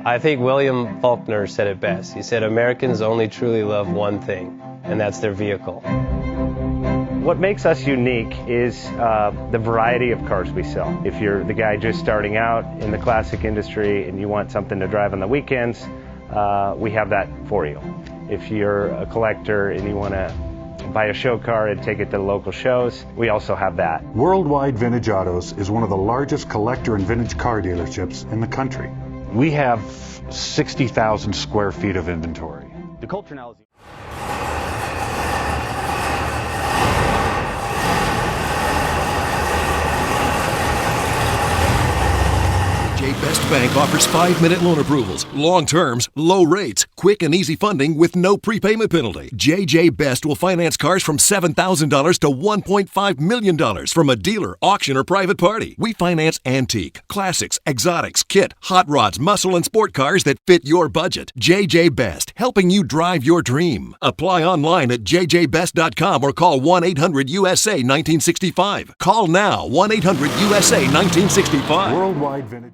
I think William Faulkner said it best. He said, Americans only truly love one thing, and that's their vehicle. What makes us unique is the variety of cars we sell. If you're the guy just starting out in the classic industry and you want something to drive on the weekends, we have that for you. If you're a collector and you want to buy a show car and take it to the local shows, we also have that. Worldwide Vintage Autos is one of the largest collector and vintage car dealerships in the country. We have 60,000 square feet of inventory. The culture now is... JJ Best Bank offers 5-minute loan approvals, long terms, low rates, quick and easy funding with no prepayment penalty. JJ Best will finance cars from $7,000 to $1.5 million from a dealer, auction, or private party. We finance antique, classics, exotics, kit, hot rods, muscle, and sport cars that fit your budget. JJ Best, helping you drive your dream. Apply online at jjbest.com or call 1-800-USA-1965. Call now, 1-800-USA-1965. Worldwide Vintage.